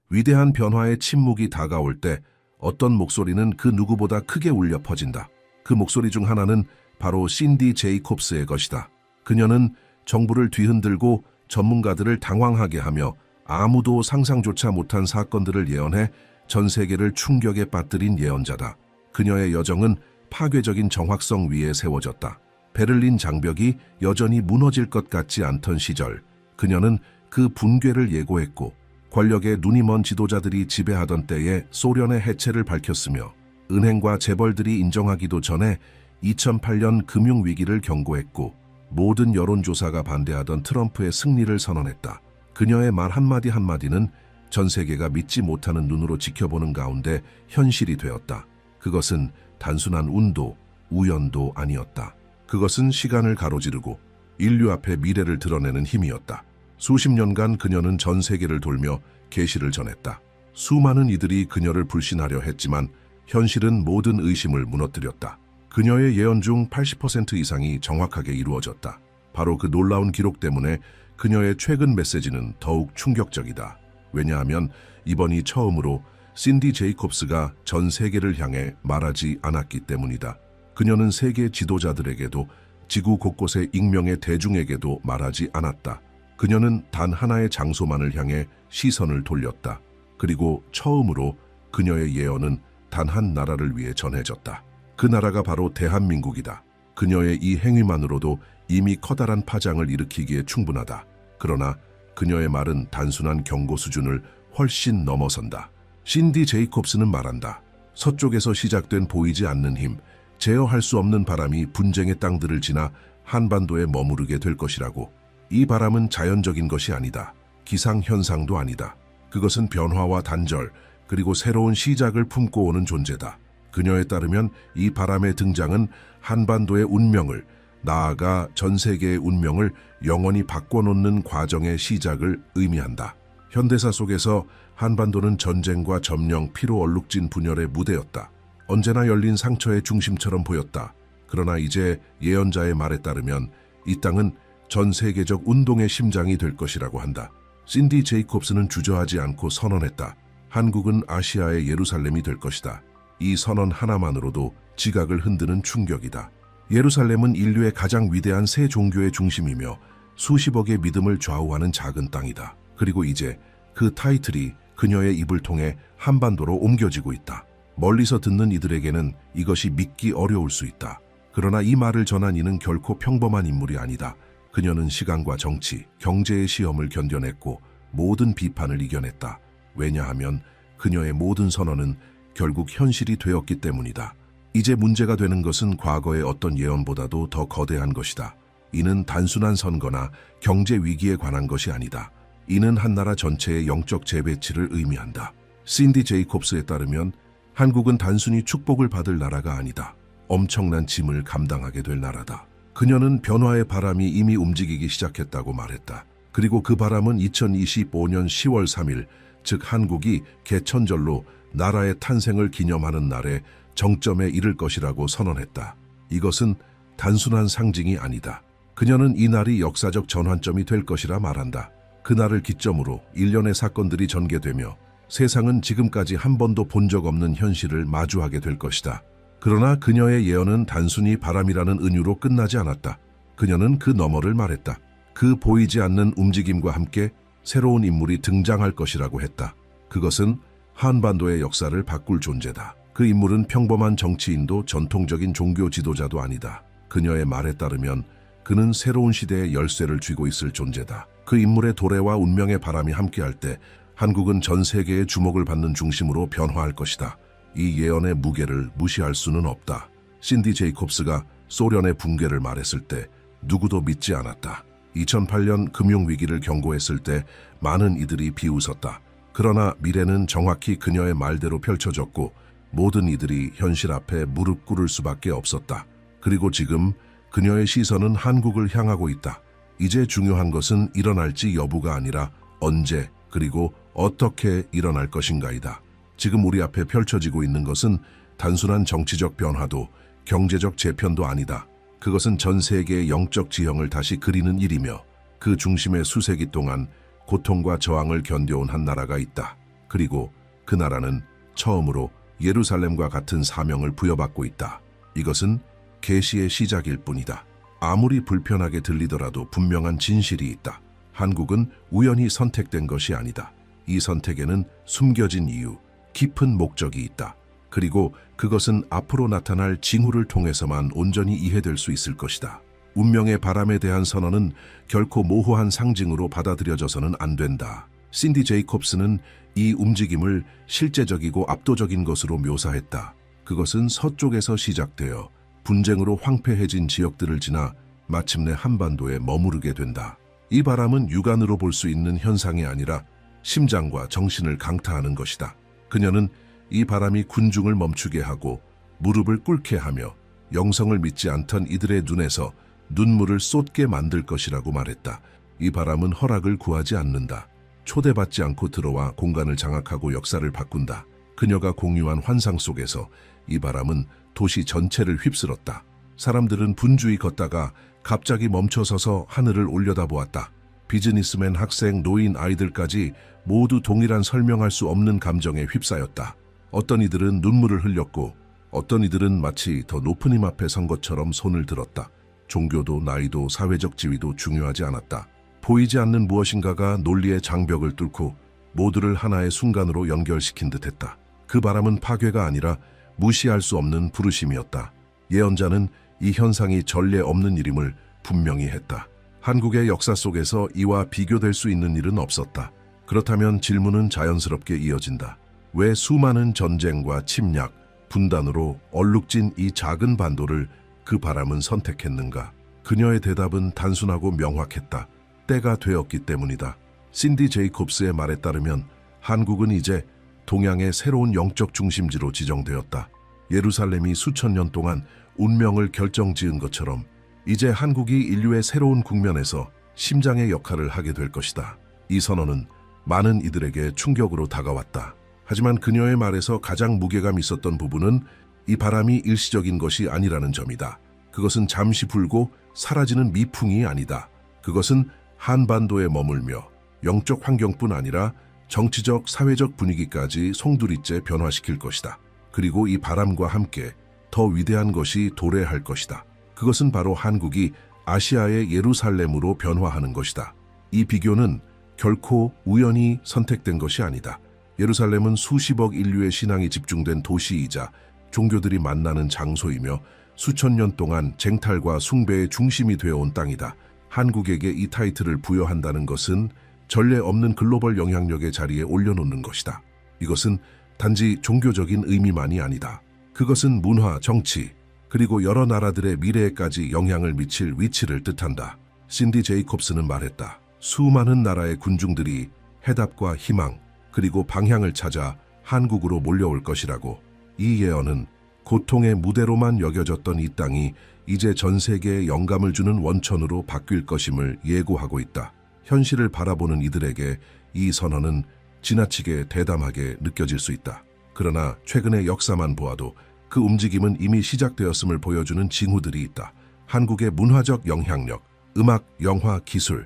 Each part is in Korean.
위대한 변화의 침묵이 다가올 때 어떤 목소리는 그 누구보다 크게 울려 퍼진다. 그 목소리 중 하나는 바로 신디 제이콥스의 것이다. 그녀는 정부를 뒤흔들고 전문가들을 당황하게 하며 아무도 상상조차 못한 사건들을 예언해 전 세계를 충격에 빠뜨린 예언자다. 그녀의 여정은 파괴적인 정확성 위에 세워졌다. 베를린 장벽이 여전히 무너질 것 같지 않던 시절, 그녀는 그 붕괴를 예고했고 권력의 눈이 먼 지도자들이 지배하던 때에 소련의 해체를 밝혔으며 은행과 재벌들이 인정하기도 전에 2008년 금융위기를 경고했고 모든 여론조사가 반대하던 트럼프의 승리를 선언했다. 그녀의 말 한마디 한마디는 전 세계가 믿지 못하는 눈으로 지켜보는 가운데 현실이 되었다. 그것은 단순한 운도, 우연도 아니었다. 그것은 시간을 가로지르고 인류 앞에 미래를 드러내는 힘이었다. 수십 년간 그녀는 전 세계를 돌며 계시를 전했다. 수많은 이들이 그녀를 불신하려 했지만 현실은 모든 의심을 무너뜨렸다. 그녀의 예언 중 80% 이상이 정확하게 이루어졌다. 바로 그 놀라운 기록 때문에 그녀의 최근 메시지는 더욱 충격적이다. 왜냐하면 이번이 처음으로 신디 제이콥스가 전 세계를 향해 말하지 않았기 때문이다. 그녀는 세계 지도자들에게도 지구 곳곳의 익명의 대중에게도 말하지 않았다. 그녀는 단 하나의 장소만을 향해 시선을 돌렸다. 그리고 처음으로 그녀의 예언은 단 한 나라를 위해 전해졌다. 그 나라가 바로 대한민국이다. 그녀의 이 행위만으로도 이미 커다란 파장을 일으키기에 충분하다. 그러나 그녀의 말은 단순한 경고 수준을 훨씬 넘어선다. 신디 제이콥스는 말한다. 서쪽에서 시작된 보이지 않는 힘, 제어할 수 없는 바람이 분쟁의 땅들을 지나 한반도에 머무르게 될 것이라고. 이 바람은 자연적인 것이 아니다. 기상현상도 아니다. 그것은 변화와 단절, 그리고 새로운 시작을 품고 오는 존재다. 그녀에 따르면 이 바람의 등장은 한반도의 운명을, 나아가 전 세계의 운명을 영원히 바꿔놓는 과정의 시작을 의미한다. 현대사 속에서 한반도는 전쟁과 점령, 피로 얼룩진 분열의 무대였다. 언제나 열린 상처의 중심처럼 보였다. 그러나 이제 예언자의 말에 따르면 이 땅은 전 세계적 운동의 심장이 될 것이라고 한다. 신디 제이콥스는 주저하지 않고 선언했다. 한국은 아시아의 예루살렘이 될 것이다. 이 선언 하나만으로도 지각을 흔드는 충격이다. 예루살렘은 인류의 가장 위대한 새 종교의 중심이며 수십억의 믿음을 좌우하는 작은 땅이다. 그리고 이제 그 타이틀이 그녀의 입을 통해 한반도로 옮겨지고 있다. 멀리서 듣는 이들에게는 이것이 믿기 어려울 수 있다. 그러나 이 말을 전한 이는 결코 평범한 인물이 아니다. 그녀는 시간과 정치, 경제의 시험을 견뎌냈고 모든 비판을 이겨냈다. 왜냐하면 그녀의 모든 선언은 결국 현실이 되었기 때문이다. 이제 문제가 되는 것은 과거의 어떤 예언보다도 더 거대한 것이다. 이는 단순한 선거나 경제 위기에 관한 것이 아니다. 이는 한 나라 전체의 영적 재배치를 의미한다. 신디 제이콥스에 따르면 한국은 단순히 축복을 받을 나라가 아니다. 엄청난 짐을 감당하게 될 나라다. 그녀는 변화의 바람이 이미 움직이기 시작했다고 말했다. 그리고 그 바람은 2025년 10월 3일, 즉 한국이 개천절로 나라의 탄생을 기념하는 날에 정점에 이를 것이라고 선언했다. 이것은 단순한 상징이 아니다. 그녀는 이 날이 역사적 전환점이 될 것이라 말한다. 그날을 기점으로 일련의 사건들이 전개되며 세상은 지금까지 한 번도 본 적 없는 현실을 마주하게 될 것이다. 그러나 그녀의 예언은 단순히 바람이라는 은유로 끝나지 않았다. 그녀는 그 너머를 말했다. 그 보이지 않는 움직임과 함께 새로운 인물이 등장할 것이라고 했다. 그것은 한반도의 역사를 바꿀 존재다. 그 인물은 평범한 정치인도 전통적인 종교 지도자도 아니다. 그녀의 말에 따르면 그는 새로운 시대의 열쇠를 쥐고 있을 존재다. 그 인물의 도래와 운명의 바람이 함께할 때 한국은 전 세계의 주목을 받는 중심으로 변화할 것이다. 이 예언의 무게를 무시할 수는 없다. 신디 제이콥스가 소련의 붕괴를 말했을 때 누구도 믿지 않았다. 2008년 금융위기를 경고했을 때 많은 이들이 비웃었다. 그러나 미래는 정확히 그녀의 말대로 펼쳐졌고 모든 이들이 현실 앞에 무릎 꿇을 수밖에 없었다. 그리고 지금 그녀의 시선은 한국을 향하고 있다. 이제 중요한 것은 일어날지 여부가 아니라 언제 그리고 어떻게 일어날 것인가이다. 지금 우리 앞에 펼쳐지고 있는 것은 단순한 정치적 변화도 경제적 재편도 아니다. 그것은 전 세계의 영적 지형을 다시 그리는 일이며 그 중심에 수세기 동안 고통과 저항을 견뎌온 한 나라가 있다. 그리고 그 나라는 처음으로 예루살렘과 같은 사명을 부여받고 있다. 이것은 계시의 시작일 뿐이다. 아무리 불편하게 들리더라도 분명한 진실이 있다. 한국은 우연히 선택된 것이 아니다. 이 선택에는 숨겨진 이유, 깊은 목적이 있다. 그리고 그것은 앞으로 나타날 징후를 통해서만 온전히 이해될 수 있을 것이다. 운명의 바람에 대한 선언은 결코 모호한 상징으로 받아들여져서는 안 된다. 신디 제이콥스는 이 움직임을 실제적이고 압도적인 것으로 묘사했다. 그것은 서쪽에서 시작되어 분쟁으로 황폐해진 지역들을 지나 마침내 한반도에 머무르게 된다. 이 바람은 육안으로 볼 수 있는 현상이 아니라 심장과 정신을 강타하는 것이다. 그녀는 이 바람이 군중을 멈추게 하고 무릎을 꿇게 하며 영성을 믿지 않던 이들의 눈에서 눈물을 쏟게 만들 것이라고 말했다. 이 바람은 허락을 구하지 않는다. 초대받지 않고 들어와 공간을 장악하고 역사를 바꾼다. 그녀가 공유한 환상 속에서 이 바람은 도시 전체를 휩쓸었다. 사람들은 분주히 걷다가 갑자기 멈춰서서 하늘을 올려다보았다. 비즈니스맨, 학생, 노인, 아이들까지 모두 동일한 설명할 수 없는 감정에 휩싸였다. 어떤 이들은 눈물을 흘렸고 어떤 이들은 마치 더 높은 힘 앞에 선 것처럼 손을 들었다. 종교도 나이도 사회적 지위도 중요하지 않았다. 보이지 않는 무엇인가가 논리의 장벽을 뚫고 모두를 하나의 순간으로 연결시킨 듯했다. 그 바람은 파괴가 아니라 무시할 수 없는 부르심이었다. 예언자는 이 현상이 전례 없는 일임을 분명히 했다. 한국의 역사 속에서 이와 비교될 수 있는 일은 없었다. 그렇다면 질문은 자연스럽게 이어진다. 왜 수많은 전쟁과 침략, 분단으로 얼룩진 이 작은 반도를 그 바람은 선택했는가? 그녀의 대답은 단순하고 명확했다. 때가 되었기 때문이다. 신디 제이콥스의 말에 따르면 한국은 이제 동양의 새로운 영적 중심지로 지정되었다. 예루살렘이 수천 년 동안 운명을 결정지은 것처럼 이제 한국이 인류의 새로운 국면에서 심장의 역할을 하게 될 것이다. 이 선언은 많은 이들에게 충격으로 다가왔다. 하지만 그녀의 말에서 가장 무게감 있었던 부분은 이 바람이 일시적인 것이 아니라는 점이다. 그것은 잠시 불고 사라지는 미풍이 아니다. 그것은 한반도에 머물며 영적 환경뿐 아니라 정치적, 사회적 분위기까지 송두리째 변화시킬 것이다. 그리고 이 바람과 함께 더 위대한 것이 도래할 것이다. 그것은 바로 한국이 아시아의 예루살렘으로 변화하는 것이다. 이 비교는 결코 우연히 선택된 것이 아니다. 예루살렘은 수십억 인류의 신앙이 집중된 도시이자 종교들이 만나는 장소이며 수천 년 동안 쟁탈과 숭배의 중심이 되어온 땅이다. 한국에게 이 타이틀을 부여한다는 것은 전례 없는 글로벌 영향력의 자리에 올려놓는 것이다. 이것은 단지 종교적인 의미만이 아니다. 그것은 문화, 정치, 그리고 여러 나라들의 미래에까지 영향을 미칠 위치를 뜻한다. 신디 제이콥스는 말했다. 수많은 나라의 군중들이 해답과 희망, 그리고 방향을 찾아 한국으로 몰려올 것이라고. 이 예언은 고통의 무대로만 여겨졌던 이 땅이 이제 전 세계에 영감을 주는 원천으로 바뀔 것임을 예고하고 있다. 현실을 바라보는 이들에게 이 선언은 지나치게 대담하게 느껴질 수 있다. 그러나 최근의 역사만 보아도 그 움직임은 이미 시작되었음을 보여주는 징후들이 있다. 한국의 문화적 영향력, 음악, 영화, 기술은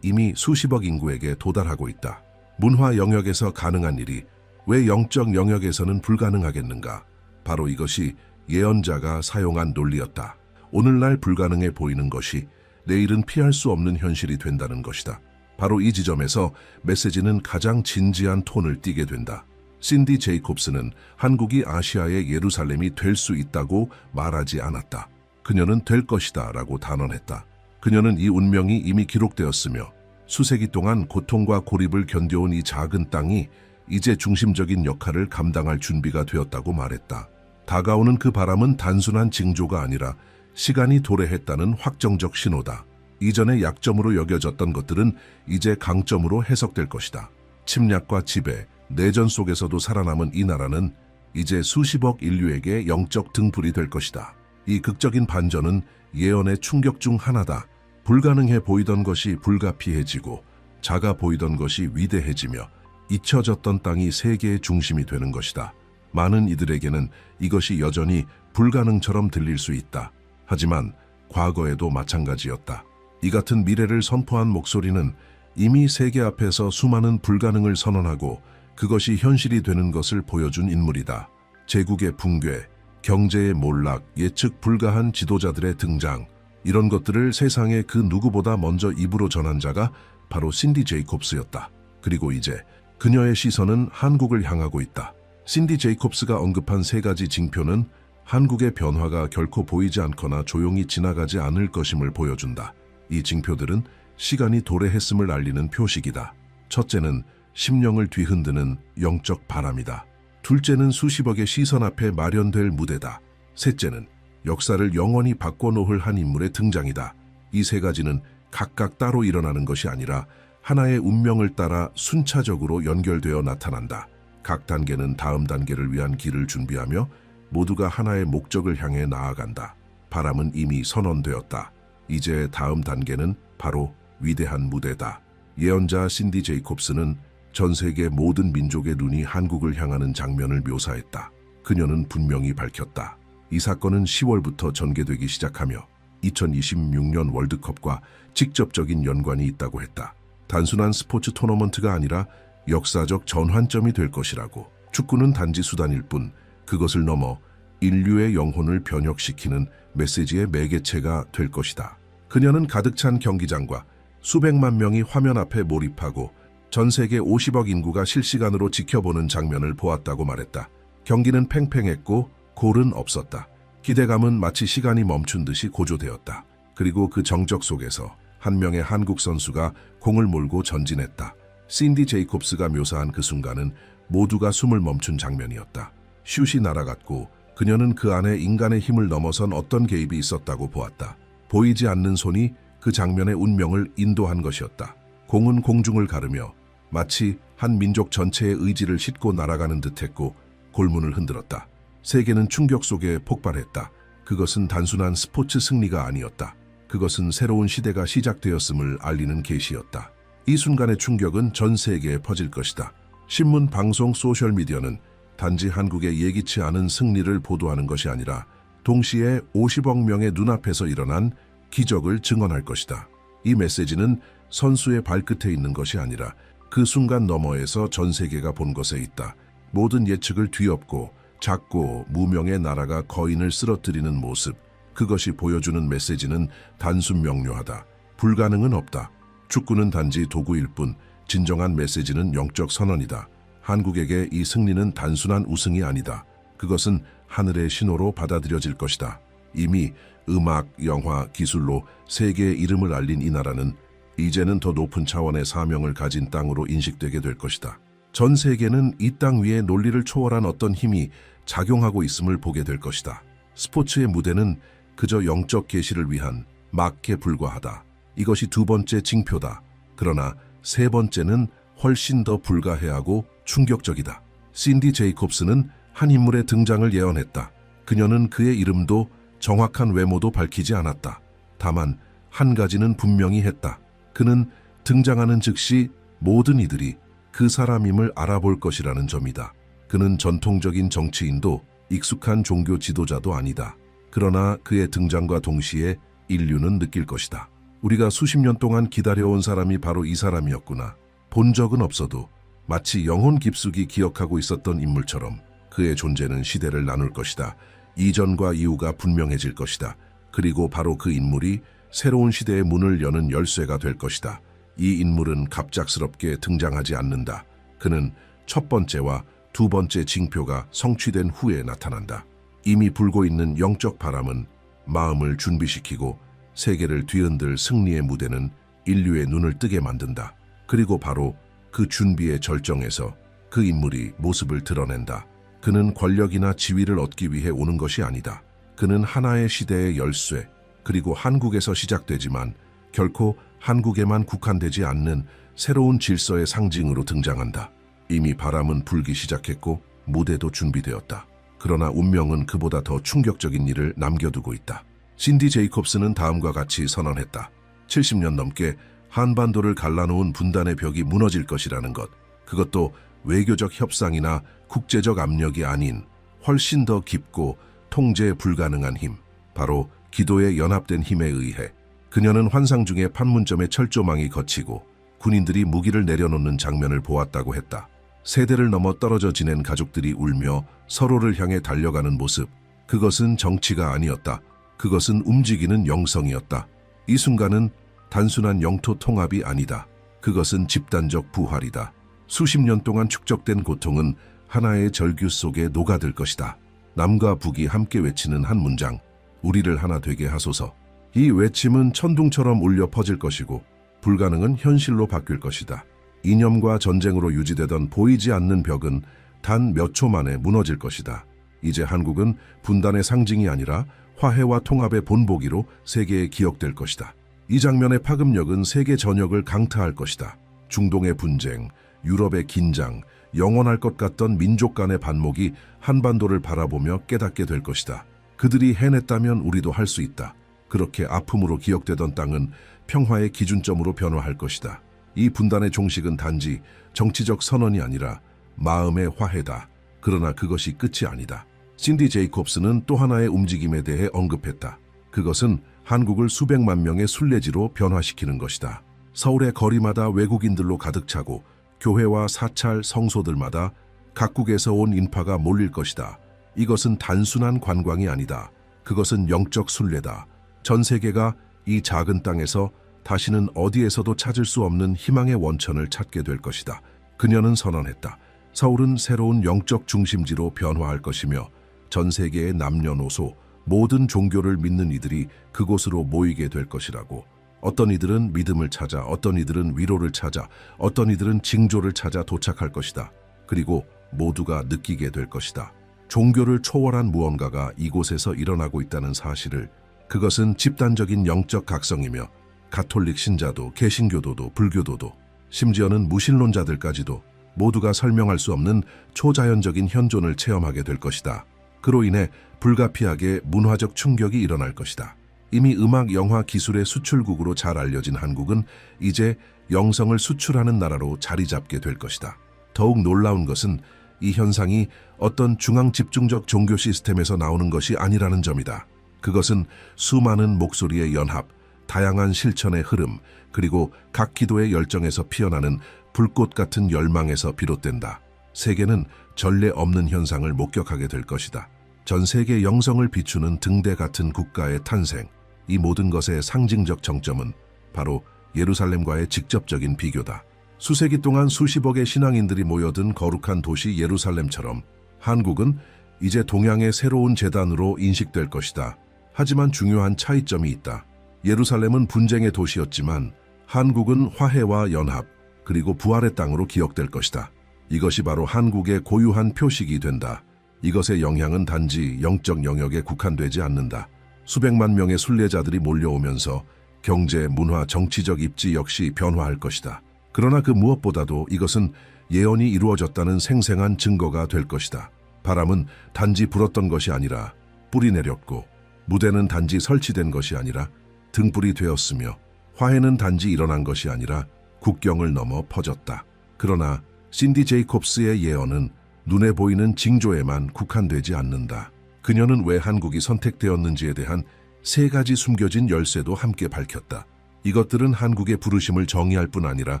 이미 수십억 인구에게 도달하고 있다. 문화 영역에서 가능한 일이 왜 영적 영역에서는 불가능하겠는가? 바로 이것이 예언자가 사용한 논리였다. 오늘날 불가능해 보이는 것이 내일은 피할 수 없는 현실이 된다는 것이다. 바로 이 지점에서 메시지는 가장 진지한 톤을 띠게 된다. 신디 제이콥스는 한국이 아시아의 예루살렘이 될 수 있다고 말하지 않았다. 그녀는 될 것이다 라고 단언했다. 그녀는 이 운명이 이미 기록되었으며 수세기 동안 고통과 고립을 견뎌온 이 작은 땅이 이제 중심적인 역할을 감당할 준비가 되었다고 말했다. 다가오는 그 바람은 단순한 징조가 아니라 시간이 도래했다는 확정적 신호다. 이전에 약점으로 여겨졌던 것들은 이제 강점으로 해석될 것이다. 침략과 지배, 내전 속에서도 살아남은 이 나라는 이제 수십억 인류에게 영적 등불이 될 것이다. 이 극적인 반전은 예언의 충격 중 하나다. 불가능해 보이던 것이 불가피해지고 작아 보이던 것이 위대해지며 잊혀졌던 땅이 세계의 중심이 되는 것이다. 많은 이들에게는 이것이 여전히 불가능처럼 들릴 수 있다. 하지만 과거에도 마찬가지였다. 이 같은 미래를 선포한 목소리는 이미 세계 앞에서 수많은 불가능을 선언하고 그것이 현실이 되는 것을 보여준 인물이다. 제국의 붕괴, 경제의 몰락, 예측 불가한 지도자들의 등장, 이런 것들을 세상에 그 누구보다 먼저 입으로 전한 자가 바로 신디 제이콥스였다. 그리고 이제 그녀의 시선은 한국을 향하고 있다. 신디 제이콥스가 언급한 3가지 징표는 한국의 변화가 결코 보이지 않거나 조용히 지나가지 않을 것임을 보여준다. 이 징표들은 시간이 도래했음을 알리는 표식이다. 첫째는 심령을 뒤흔드는 영적 바람이다. 둘째는 수십억의 시선 앞에 마련될 무대다. 셋째는 역사를 영원히 바꿔놓을 한 인물의 등장이다. 이 3가지는 각각 따로 일어나는 것이 아니라 하나의 운명을 따라 순차적으로 연결되어 나타난다. 각 단계는 다음 단계를 위한 길을 준비하며 모두가 하나의 목적을 향해 나아간다. 바람은 이미 선언되었다. 이제 다음 단계는 바로 위대한 무대다. 예언자 신디 제이콥스는 전 세계 모든 민족의 눈이 한국을 향하는 장면을 묘사했다. 그녀는 분명히 밝혔다. 이 사건은 10월부터 전개되기 시작하며 2026년 월드컵과 직접적인 연관이 있다고 했다. 단순한 스포츠 토너먼트가 아니라 역사적 전환점이 될 것이라고. 축구는 단지 수단일 뿐 그것을 넘어 인류의 영혼을 변혁시키는 메시지의 매개체가 될 것이다. 그녀는 가득 찬 경기장과 수백만 명이 화면 앞에 몰입하고 전 세계 50억 인구가 실시간으로 지켜보는 장면을 보았다고 말했다. 경기는 팽팽했고 골은 없었다. 기대감은 마치 시간이 멈춘 듯이 고조되었다. 그리고 그 정적 속에서 한 명의 한국 선수가 공을 몰고 전진했다. 신디 제이콥스가 묘사한 그 순간은 모두가 숨을 멈춘 장면이었다. 슛이 날아갔고 그녀는 그 안에 인간의 힘을 넘어선 어떤 개입이 있었다고 보았다. 보이지 않는 손이 그 장면의 운명을 인도한 것이었다. 공은 공중을 가르며 마치 한 민족 전체의 의지를 싣고 날아가는 듯했고 골문을 흔들었다. 세계는 충격 속에 폭발했다. 그것은 단순한 스포츠 승리가 아니었다. 그것은 새로운 시대가 시작되었음을 알리는 계시였다. 이 순간의 충격은 전 세계에 퍼질 것이다. 신문, 방송, 소셜미디어는 단지 한국의 예기치 않은 승리를 보도하는 것이 아니라 동시에 50억 명의 눈앞에서 일어난 기적을 증언할 것이다. 이 메시지는 선수의 발끝에 있는 것이 아니라 그 순간 너머에서 전 세계가 본 것에 있다. 모든 예측을 뒤엎고 작고 무명의 나라가 거인을 쓰러뜨리는 모습, 그것이 보여주는 메시지는 단순 명료하다. 불가능은 없다. 축구는 단지 도구일 뿐 진정한 메시지는 영적 선언이다. 한국에게 이 승리는 단순한 우승이 아니다. 그것은 하늘의 신호로 받아들여질 것이다. 이미 음악, 영화, 기술로 세계의 이름을 알린 이 나라는 이제는 더 높은 차원의 사명을 가진 땅으로 인식되게 될 것이다. 전 세계는 이 땅 위에 논리를 초월한 어떤 힘이 작용하고 있음을 보게 될 것이다. 스포츠의 무대는 그저 영적 계시를 위한 막에 불과하다. 이것이 2번째 징표다. 그러나 3번째는 훨씬 더 불가해하고 충격적이다. 신디 제이콥스는 한 인물의 등장을 예언했다. 그녀는 그의 이름도 정확한 외모도 밝히지 않았다. 다만 한 가지는 분명히 했다. 그는 등장하는 즉시 모든 이들이 그 사람임을 알아볼 것이라는 점이다. 그는 전통적인 정치인도 익숙한 종교 지도자도 아니다. 그러나 그의 등장과 동시에 인류는 느낄 것이다. 우리가 수십 년 동안 기다려온 사람이 바로 이 사람이었구나. 본 적은 없어도 마치 영혼 깊숙이 기억하고 있었던 인물처럼 그의 존재는 시대를 나눌 것이다. 이전과 이후가 분명해질 것이다. 그리고 바로 그 인물이 새로운 시대의 문을 여는 열쇠가 될 것이다. 이 인물은 갑작스럽게 등장하지 않는다. 그는 첫 번째와 2번째 징표가 성취된 후에 나타난다. 이미 불고 있는 영적 바람은 마음을 준비시키고 세계를 뒤흔들 승리의 무대는 인류의 눈을 뜨게 만든다. 그리고 바로 그 준비의 절정에서 그 인물이 모습을 드러낸다. 그는 권력이나 지위를 얻기 위해 오는 것이 아니다. 그는 하나의 시대의 열쇠, 그리고 한국에서 시작되지만 결코 한국에만 국한되지 않는 새로운 질서의 상징으로 등장한다. 이미 바람은 불기 시작했고 무대도 준비되었다. 그러나 운명은 그보다 더 충격적인 일을 남겨두고 있다. 신디 제이콥스는 다음과 같이 선언했다. 70년 넘게 한반도를 갈라놓은 분단의 벽이 무너질 것이라는 것. 그것도 외교적 협상이나 국제적 압력이 아닌 훨씬 더 깊고 통제 불가능한 힘. 바로 기도의 연합된 힘에 의해. 그녀는 환상 중에 판문점의 철조망이 걷히고 군인들이 무기를 내려놓는 장면을 보았다고 했다. 세대를 넘어 떨어져 지낸 가족들이 울며 서로를 향해 달려가는 모습. 그것은 정치가 아니었다. 그것은 움직이는 영성이었다. 이 순간은 단순한 영토 통합이 아니다. 그것은 집단적 부활이다. 수십 년 동안 축적된 고통은 하나의 절규 속에 녹아들 것이다. 남과 북이 함께 외치는 한 문장, 우리를 하나 되게 하소서. 이 외침은 천둥처럼 울려 퍼질 것이고 불가능은 현실로 바뀔 것이다. 이념과 전쟁으로 유지되던 보이지 않는 벽은 단 몇 초 만에 무너질 것이다. 이제 한국은 분단의 상징이 아니라 화해와 통합의 본보기로 세계에 기억될 것이다. 이 장면의 파급력은 세계 전역을 강타할 것이다. 중동의 분쟁, 유럽의 긴장, 영원할 것 같던 민족 간의 반목이 한반도를 바라보며 깨닫게 될 것이다. 그들이 해냈다면 우리도 할 수 있다. 그렇게 아픔으로 기억되던 땅은 평화의 기준점으로 변화할 것이다. 이 분단의 종식은 단지 정치적 선언이 아니라 마음의 화해다. 그러나 그것이 끝이 아니다. 신디 제이콥스는 또 하나의 움직임에 대해 언급했다. 그것은 한국을 수백만 명의 순례지로 변화시키는 것이다. 서울의 거리마다 외국인들로 가득 차고 교회와 사찰, 성소들마다 각국에서 온 인파가 몰릴 것이다. 이것은 단순한 관광이 아니다. 그것은 영적 순례다. 전 세계가 이 작은 땅에서 다시는 어디에서도 찾을 수 없는 희망의 원천을 찾게 될 것이다. 그녀는 선언했다. 서울은 새로운 영적 중심지로 변화할 것이며 전 세계의 남녀노소, 모든 종교를 믿는 이들이 그곳으로 모이게 될 것이라고. 어떤 이들은 믿음을 찾아, 어떤 이들은 위로를 찾아, 어떤 이들은 징조를 찾아 도착할 것이다. 그리고 모두가 느끼게 될 것이다. 종교를 초월한 무언가가 이곳에서 일어나고 있다는 사실을. 그것은 집단적인 영적 각성이며 가톨릭 신자도, 개신교도도, 불교도도, 심지어는 무신론자들까지도 모두가 설명할 수 없는 초자연적인 현존을 체험하게 될 것이다. 그로 인해 불가피하게 문화적 충격이 일어날 것이다. 이미 음악, 영화, 기술의 수출국으로 잘 알려진 한국은 이제 영성을 수출하는 나라로 자리 잡게 될 것이다. 더욱 놀라운 것은 이 현상이 어떤 중앙 집중적 종교 시스템에서 나오는 것이 아니라는 점이다. 그것은 수많은 목소리의 연합, 다양한 실천의 흐름, 그리고 각 기도의 열정에서 피어나는 불꽃 같은 열망에서 비롯된다. 세계는 전례 없는 현상을 목격하게 될 것이다. 전 세계 영성을 비추는 등대 같은 국가의 탄생. 이 모든 것의 상징적 정점은 바로 예루살렘과의 직접적인 비교다. 수세기 동안 수십억의 신앙인들이 모여든 거룩한 도시 예루살렘처럼 한국은 이제 동양의 새로운 제단으로 인식될 것이다. 하지만 중요한 차이점이 있다. 예루살렘은 분쟁의 도시였지만 한국은 화해와 연합, 그리고 부활의 땅으로 기억될 것이다. 이것이 바로 한국의 고유한 표식이 된다. 이것의 영향은 단지 영적 영역에 국한되지 않는다. 수백만 명의 순례자들이 몰려오면서 경제, 문화, 정치적 입지 역시 변화할 것이다. 그러나 그 무엇보다도 이것은 예언이 이루어졌다는 생생한 증거가 될 것이다. 바람은 단지 불었던 것이 아니라 뿌리 내렸고, 무대는 단지 설치된 것이 아니라 등불이 되었으며, 화해는 단지 일어난 것이 아니라 국경을 넘어 퍼졌다. 그러나 신디 제이콥스의 예언은 눈에 보이는 징조에만 국한되지 않는다. 그녀는 왜 한국이 선택되었는지에 대한 3가지 숨겨진 열쇠도 함께 밝혔다. 이것들은 한국의 부르심을 정의할 뿐 아니라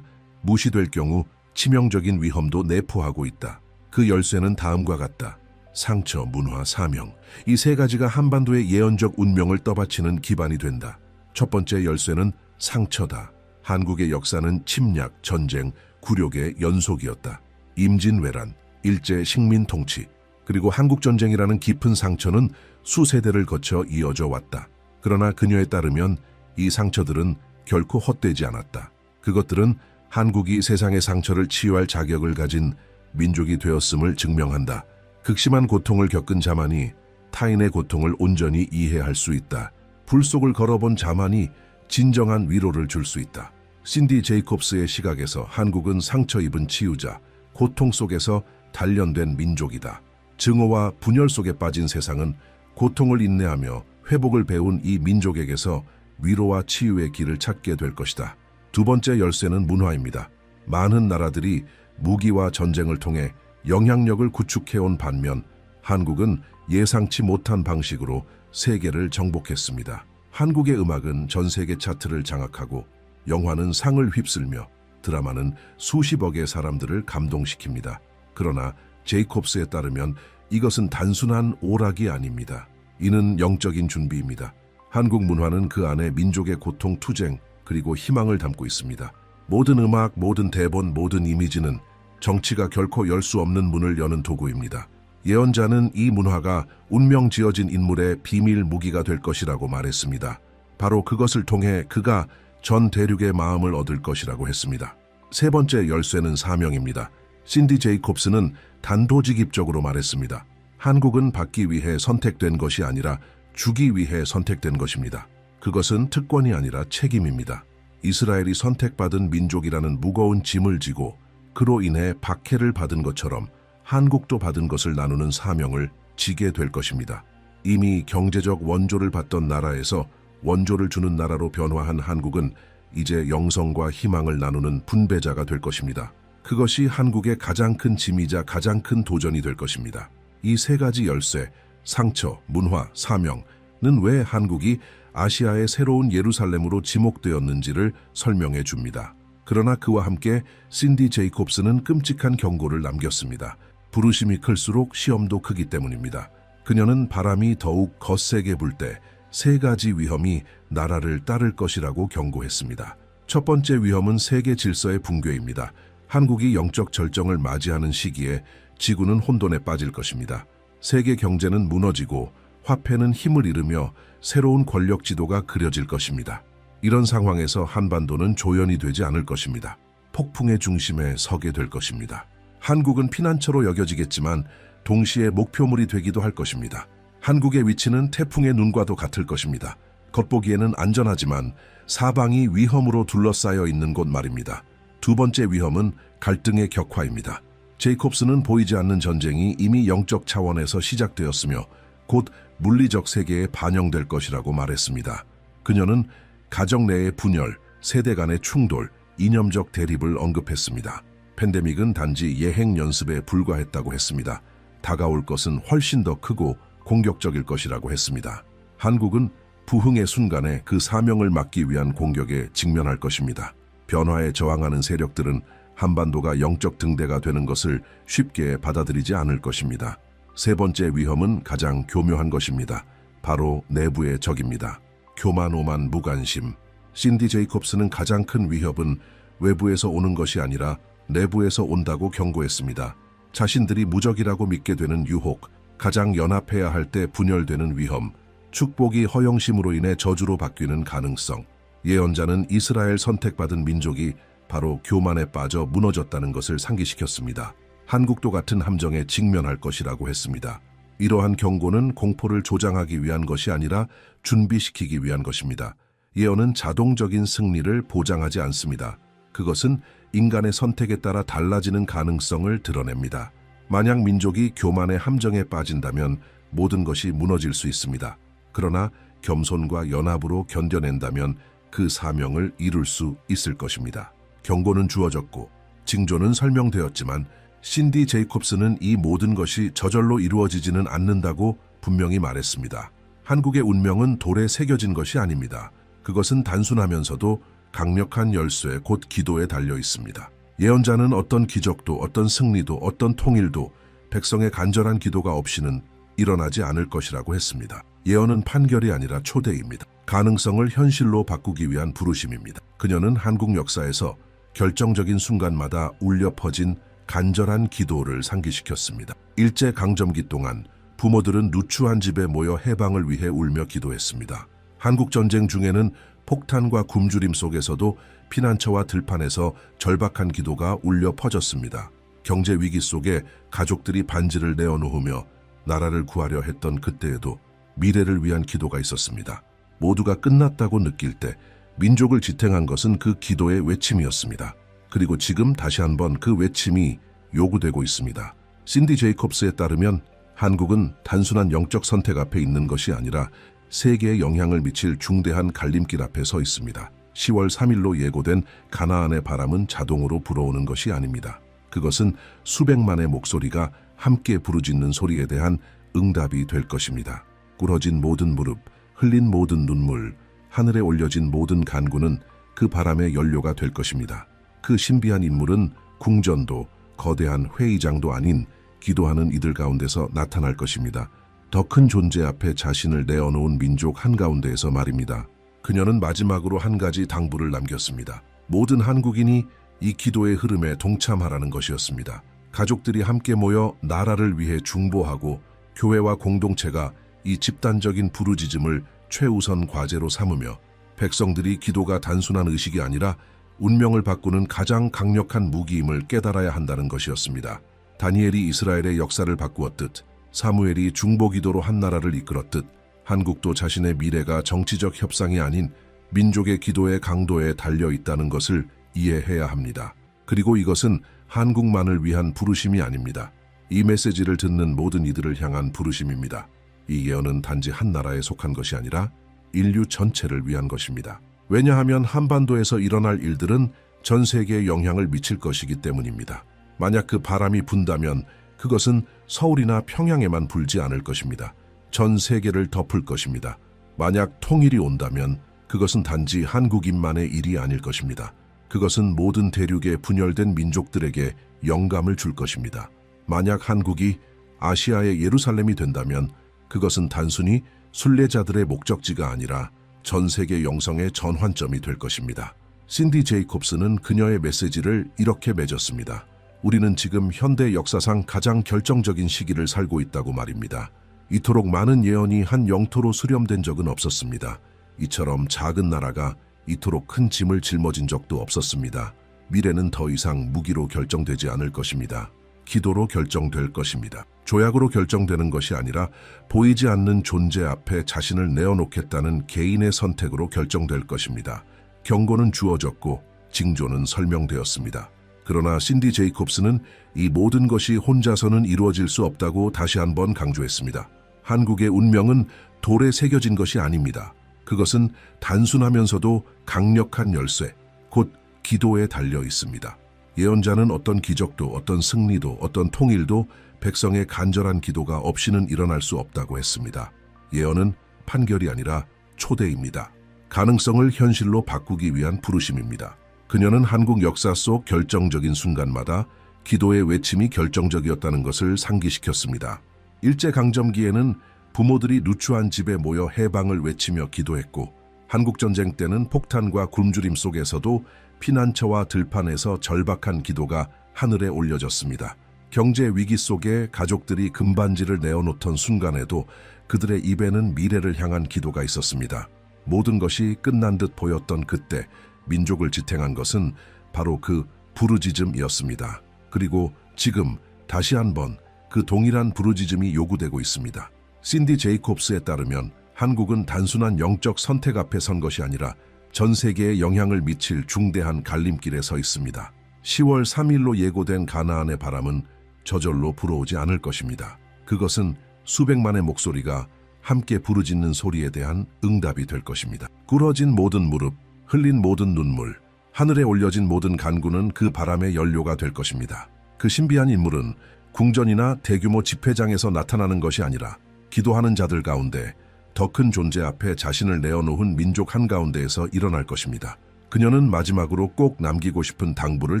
무시될 경우 치명적인 위험도 내포하고 있다. 그 열쇠는 다음과 같다. 상처, 문화, 사명. 이 3가지가 한반도의 예언적 운명을 떠받치는 기반이 된다. 첫 번째 열쇠는 상처다. 한국의 역사는 침략, 전쟁, 굴욕의 연속이었다. 임진왜란, 일제 식민 통치, 그리고 한국전쟁이라는 깊은 상처는 수세대를 거쳐 이어져 왔다. 그러나 그녀에 따르면 이 상처들은 결코 헛되지 않았다. 그것들은 한국이 세상의 상처를 치유할 자격을 가진 민족이 되었음을 증명한다. 극심한 고통을 겪은 자만이 타인의 고통을 온전히 이해할 수 있다. 불 속을 걸어본 자만이 진정한 위로를 줄 수 있다. 신디 제이콥스의 시각에서 한국은 상처 입은 치유자, 고통 속에서 단련된 민족이다. 증오와 분열 속에 빠진 세상은 고통을 인내하며 회복을 배운 이 민족에게서 위로와 치유의 길을 찾게 될 것이다. 두 번째 열쇠는 문화입니다. 많은 나라들이 무기와 전쟁을 통해 영향력을 구축해온 반면 한국은 예상치 못한 방식으로 세계를 정복했습니다. 한국의 음악은 전 세계 차트를 장악하고 영화는 상을 휩쓸며 드라마는 수십억의 사람들을 감동시킵니다. 그러나 제이콥스에 따르면 이것은 단순한 오락이 아닙니다. 이는 영적인 준비입니다. 한국 문화는 그 안에 민족의 고통, 투쟁, 그리고 희망을 담고 있습니다. 모든 음악, 모든 대본, 모든 이미지는 정치가 결코 열 수 없는 문을 여는 도구입니다. 예언자는 이 문화가 운명 지어진 인물의 비밀 무기가 될 것이라고 말했습니다. 바로 그것을 통해 그가 전 대륙의 마음을 얻을 것이라고 했습니다. 세 번째 열쇠는 사명입니다. 신디 제이콥스는 단도직입적으로 말했습니다. 한국은 받기 위해 선택된 것이 아니라 주기 위해 선택된 것입니다. 그것은 특권이 아니라 책임입니다. 이스라엘이 선택받은 민족이라는 무거운 짐을 지고 그로 인해 박해를 받은 것처럼 한국도 받은 것을 나누는 사명을 지게 될 것입니다. 이미 경제적 원조를 받던 나라에서 원조를 주는 나라로 변화한 한국은 이제 영성과 희망을 나누는 분배자가 될 것입니다. 그것이 한국의 가장 큰 짐이자 가장 큰 도전이 될 것입니다. 이 세 가지 열쇠, 상처, 문화, 사명은 왜 한국이 아시아의 새로운 예루살렘으로 지목되었는지를 설명해 줍니다. 그러나 그와 함께 신디 제이콥스는 끔찍한 경고를 남겼습니다. 부르심이 클수록 시험도 크기 때문입니다. 그녀는 바람이 더욱 거세게 불 때 세 가지 위험이 나라를 따를 것이라고 경고했습니다. 첫 번째 위험은 세계 질서의 붕괴입니다. 한국이 영적 절정을 맞이하는 시기에 지구는 혼돈에 빠질 것입니다. 세계 경제는 무너지고 화폐는 힘을 잃으며 새로운 권력 지도가 그려질 것입니다. 이런 상황에서 한반도는 조연이 되지 않을 것입니다. 폭풍의 중심에 서게 될 것입니다. 한국은 피난처로 여겨지겠지만 동시에 목표물이 되기도 할 것입니다. 한국의 위치는 태풍의 눈과도 같을 것입니다. 겉보기에는 안전하지만 사방이 위험으로 둘러싸여 있는 곳 말입니다. 두 번째 위험은 갈등의 격화입니다. 제이콥스는 보이지 않는 전쟁이 이미 영적 차원에서 시작되었으며 곧 물리적 세계에 반영될 것이라고 말했습니다. 그녀는 가정 내의 분열, 세대 간의 충돌, 이념적 대립을 언급했습니다. 팬데믹은 단지 예행 연습에 불과했다고 했습니다. 다가올 것은 훨씬 더 크고 공격적일 것이라고 했습니다. 한국은 부흥의 순간에 그 사명을 막기 위한 공격에 직면할 것입니다. 변화에 저항하는 세력들은 한반도가 영적 등대가 되는 것을 쉽게 받아들이지 않을 것입니다. 세 번째 위험은 가장 교묘한 것입니다. 바로 내부의 적입니다. 교만, 오만, 무관심. 신디 제이콥스는 가장 큰 위협은 외부에서 오는 것이 아니라 내부에서 온다고 경고했습니다. 자신들이 무적이라고 믿게 되는 유혹, 가장 연합해야 할 때 분열되는 위험, 축복이 허영심으로 인해 저주로 바뀌는 가능성. 예언자는 이스라엘 선택받은 민족이 바로 교만에 빠져 무너졌다는 것을 상기시켰습니다. 한국도 같은 함정에 직면할 것이라고 했습니다. 이러한 경고는 공포를 조장하기 위한 것이 아니라 준비시키기 위한 것입니다. 예언은 자동적인 승리를 보장하지 않습니다. 그것은 인간의 선택에 따라 달라지는 가능성을 드러냅니다. 만약 민족이 교만의 함정에 빠진다면 모든 것이 무너질 수 있습니다. 그러나 겸손과 연합으로 견뎌낸다면 그 사명을 이룰 수 있을 것입니다. 경고는 주어졌고 징조는 설명되었지만 신디 제이콥스는 이 모든 것이 저절로 이루어지지는 않는다고 분명히 말했습니다. 한국의 운명은 돌에 새겨진 것이 아닙니다. 그것은 단순하면서도 강력한 열쇠, 곧 기도에 달려 있습니다. 예언자는 어떤 기적도, 어떤 승리도, 어떤 통일도 백성의 간절한 기도가 없이는 일어나지 않을 것이라고 했습니다. 예언은 판결이 아니라 초대입니다. 가능성을 현실로 바꾸기 위한 부르심입니다. 그녀는 한국 역사에서 결정적인 순간마다 울려 퍼진 간절한 기도를 상기시켰습니다. 일제강점기 동안 부모들은 누추한 집에 모여 해방을 위해 울며 기도했습니다. 한국전쟁 중에는 폭탄과 굶주림 속에서도 피난처와 들판에서 절박한 기도가 울려 퍼졌습니다. 경제 위기 속에 가족들이 반지를 내어놓으며 나라를 구하려 했던 그때에도 미래를 위한 기도가 있었습니다. 모두가 끝났다고 느낄 때 민족을 지탱한 것은 그 기도의 외침이었습니다. 그리고 지금 다시 한번 그 외침이 요구되고 있습니다. 신디 제이콥스에 따르면 한국은 단순한 영적 선택 앞에 있는 것이 아니라 세계에 영향을 미칠 중대한 갈림길 앞에 서 있습니다. 10월 3일로 예고된 가나안의 바람은 자동으로 불어오는 것이 아닙니다. 그것은 수백만의 목소리가 함께 부르짖는 소리에 대한 응답이 될 것입니다. 꿇어진 모든 무릎, 흘린 모든 눈물, 하늘에 올려진 모든 간구는 그 바람의 연료가 될 것입니다. 그 신비한 인물은 궁전도, 거대한 회의장도 아닌 기도하는 이들 가운데서 나타날 것입니다. 더 큰 존재 앞에 자신을 내어놓은 민족 한가운데에서 말입니다. 그녀는 마지막으로 한 가지 당부를 남겼습니다. 모든 한국인이 이 기도의 흐름에 동참하라는 것이었습니다. 가족들이 함께 모여 나라를 위해 중보하고 교회와 공동체가 이 집단적인 부르짖음을 최우선 과제로 삼으며 백성들이 기도가 단순한 의식이 아니라 운명을 바꾸는 가장 강력한 무기임을 깨달아야 한다는 것이었습니다. 다니엘이 이스라엘의 역사를 바꾸었듯 사무엘이 중보기도로 한 나라를 이끌었듯 한국도 자신의 미래가 정치적 협상이 아닌 민족의 기도의 강도에 달려 있다는 것을 이해해야 합니다. 그리고 이것은 한국만을 위한 부르심이 아닙니다. 이 메시지를 듣는 모든 이들을 향한 부르심입니다. 이 예언은 단지 한 나라에 속한 것이 아니라 인류 전체를 위한 것입니다. 왜냐하면 한반도에서 일어날 일들은 전 세계에 영향을 미칠 것이기 때문입니다. 만약 그 바람이 분다면 그것은 서울이나 평양에만 불지 않을 것입니다. 전 세계를 덮을 것입니다. 만약 통일이 온다면 그것은 단지 한국인만의 일이 아닐 것입니다. 그것은 모든 대륙의 분열된 민족들에게 영감을 줄 것입니다. 만약 한국이 아시아의 예루살렘이 된다면 그것은 단순히 순례자들의 목적지가 아니라 전 세계 영성의 전환점이 될 것입니다. 신디 제이콥스는 그녀의 메시지를 이렇게 맺었습니다. 우리는 지금 현대 역사상 가장 결정적인 시기를 살고 있다고 말입니다. 이토록 많은 예언이 한 영토로 수렴된 적은 없었습니다. 이처럼 작은 나라가 이토록 큰 짐을 짊어진 적도 없었습니다. 미래는 더 이상 무기로 결정되지 않을 것입니다. 기도로 결정될 것입니다. 조약으로 결정되는 것이 아니라 보이지 않는 존재 앞에 자신을 내어놓겠다는 개인의 선택으로 결정될 것입니다. 경고는 주어졌고 징조는 설명되었습니다. 그러나 신디 제이콥스는 이 모든 것이 혼자서는 이루어질 수 없다고 다시 한번 강조했습니다. 한국의 운명은 돌에 새겨진 것이 아닙니다. 그것은 단순하면서도 강력한 열쇠, 곧 기도에 달려 있습니다. 예언자는 어떤 기적도, 어떤 승리도, 어떤 통일도 백성의 간절한 기도가 없이는 일어날 수 없다고 했습니다. 예언은 판결이 아니라 초대입니다. 가능성을 현실로 바꾸기 위한 부르심입니다. 그녀는 한국 역사 속 결정적인 순간마다 기도의 외침이 결정적이었다는 것을 상기시켰습니다. 일제강점기에는 부모들이 누추한 집에 모여 해방을 외치며 기도했고 한국전쟁 때는 폭탄과 굶주림 속에서도 피난처와 들판에서 절박한 기도가 하늘에 올려졌습니다. 경제 위기 속에 가족들이 금반지를 내어놓던 순간에도 그들의 입에는 미래를 향한 기도가 있었습니다. 모든 것이 끝난 듯 보였던 그때 민족을 지탱한 것은 바로 그 부르짖음이었습니다. 그리고 지금 다시 한번 그 동일한 부르짖음이 요구되고 있습니다. 신디 제이콥스에 따르면 한국은 단순한 영적 선택 앞에 선 것이 아니라 전 세계에 영향을 미칠 중대한 갈림길에 서 있습니다. 10월 3일로 예고된 가나안의 바람은 저절로 불어오지 않을 것입니다. 그것은 수백만의 목소리가 함께 부르짖는 소리에 대한 응답이 될 것입니다. 꿇어진 모든 무릎, 흘린 모든 눈물, 하늘에 올려진 모든 간구는 그 바람의 연료가 될 것입니다. 그 신비한 인물은 궁전이나 대규모 집회장에서 나타나는 것이 아니라 기도하는 자들 가운데 더 큰 존재 앞에 자신을 내어놓은 민족 한가운데에서 일어날 것입니다. 그녀는 마지막으로 꼭 남기고 싶은 당부를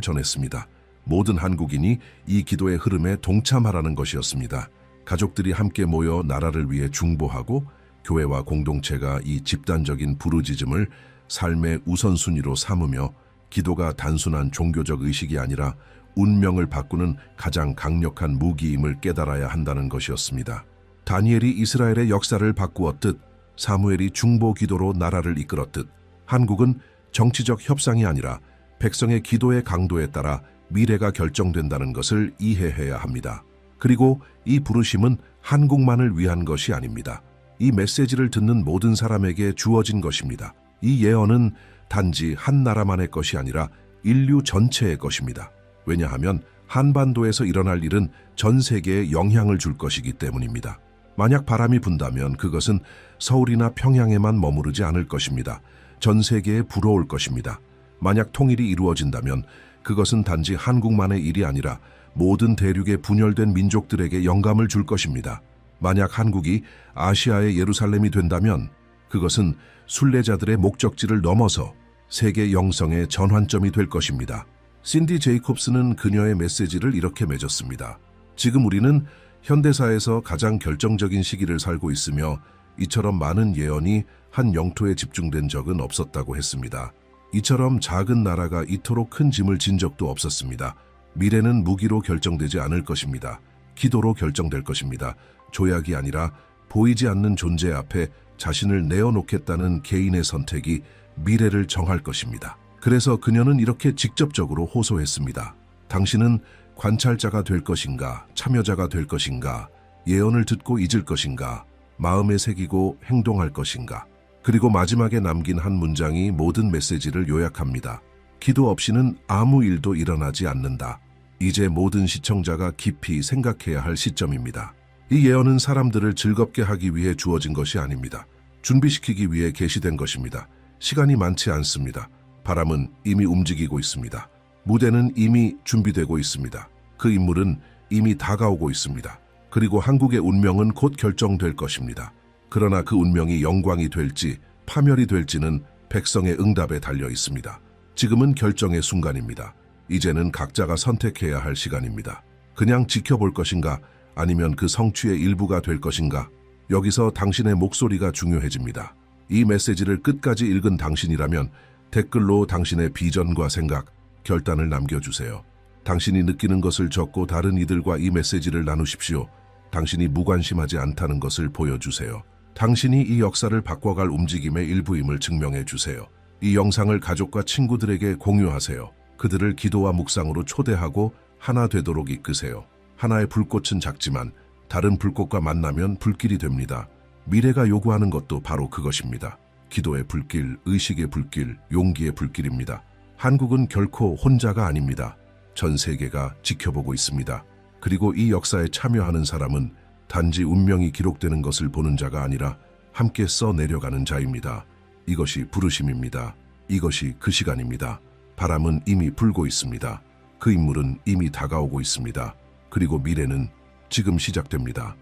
전했습니다. 모든 한국인이 이 기도의 흐름에 동참하라는 것이었습니다. 가족들이 함께 모여 나라를 위해 중보하고 교회와 공동체가 이 집단적인 부르짖음을 삶의 우선순위로 삼으며 기도가 단순한 종교적 의식이 아니라 운명을 바꾸는 가장 강력한 무기임을 깨달아야 한다는 것이었습니다. 다니엘이 이스라엘의 역사를 바꾸었듯 사무엘이 중보 기도로 나라를 이끌었듯 한국은 정치적 협상이 아니라 백성의 기도의 강도에 따라 미래가 결정된다는 것을 이해해야 합니다. 그리고 이 부르심은 한국만을 위한 것이 아닙니다. 이 메시지를 듣는 모든 사람에게 주어진 것입니다. 이 예언은 단지 한 나라만의 것이 아니라 인류 전체의 것입니다. 왜냐하면 한반도에서 일어날 일은 전 세계에 영향을 줄 것이기 때문입니다. 만약 바람이 분다면 그것은 서울이나 평양에만 머무르지 않을 것입니다. 전 세계에 불어올 것입니다. 만약 통일이 이루어진다면 그것은 단지 한국만의 일이 아니라 모든 대륙의 분열된 민족들에게 영감을 줄 것입니다. 만약 한국이 아시아의 예루살렘이 된다면 그것은 순례자들의 목적지를 넘어서 세계 영성의 전환점이 될 것입니다. 신디 제이콥스는 그녀의 메시지를 이렇게 맺었습니다. 지금 우리는 현대사에서 가장 결정적인 시기를 살고 있으며 이처럼 많은 예언이 한 영토에 집중된 적은 없었다고 했습니다. 이처럼 작은 나라가 이토록 큰 짐을 진 적도 없었습니다. 미래는 무기로 결정되지 않을 것입니다. 기도로 결정될 것입니다. 조약이 아니라 보이지 않는 존재 앞에 자신을 내어놓겠다는 개인의 선택이 미래를 정할 것입니다. 그래서 그녀는 이렇게 직접적으로 호소했습니다. 당신은 관찰자가 될 것인가, 참여자가 될 것인가, 예언을 듣고 잊을 것인가, 마음에 새기고 행동할 것인가. 그리고 마지막에 남긴 한 문장이 모든 메시지를 요약합니다. 기도 없이는 아무 일도 일어나지 않는다. 이제 모든 시청자가 깊이 생각해야 할 시점입니다. 이 예언은 사람들을 즐겁게 하기 위해 주어진 것이 아닙니다. 준비시키기 위해 게시된 것입니다. 시간이 많지 않습니다. 바람은 이미 움직이고 있습니다. 무대는 이미 준비되고 있습니다. 그 인물은 이미 다가오고 있습니다. 그리고 한국의 운명은 곧 결정될 것입니다. 그러나 그 운명이 영광이 될지 파멸이 될지는 백성의 응답에 달려 있습니다. 지금은 결정의 순간입니다. 이제는 각자가 선택해야 할 시간입니다. 그냥 지켜볼 것인가 아니면 그 성취의 일부가 될 것인가. 여기서 당신의 목소리가 중요해집니다. 이 메시지를 끝까지 읽은 당신이라면 댓글로 당신의 비전과 생각, 결단을 남겨주세요. 당신이 느끼는 것을 적고 다른 이들과 이 메시지를 나누십시오. 당신이 무관심하지 않다는 것을 보여주세요. 당신이 이 역사를 바꿔갈 움직임의 일부임을 증명해 주세요. 이 영상을 가족과 친구들에게 공유하세요. 그들을 기도와 묵상으로 초대하고 하나 되도록 이끄세요. 하나의 불꽃은 작지만 다른 불꽃과 만나면 불길이 됩니다. 미래가 요구하는 것도 바로 그것입니다. 기도의 불길, 의식의 불길, 용기의 불길입니다. 한국은 결코 혼자가 아닙니다. 전 세계가 지켜보고 있습니다. 그리고 이 역사에 참여하는 사람은 단지 운명이 기록되는 것을 보는 자가 아니라 함께 써내려가는 자입니다. 이것이 부르심입니다. 이것이 그 시간입니다. 바람은 이미 불고 있습니다. 그 인물은 이미 다가오고 있습니다. 그리고 미래는 지금 시작됩니다.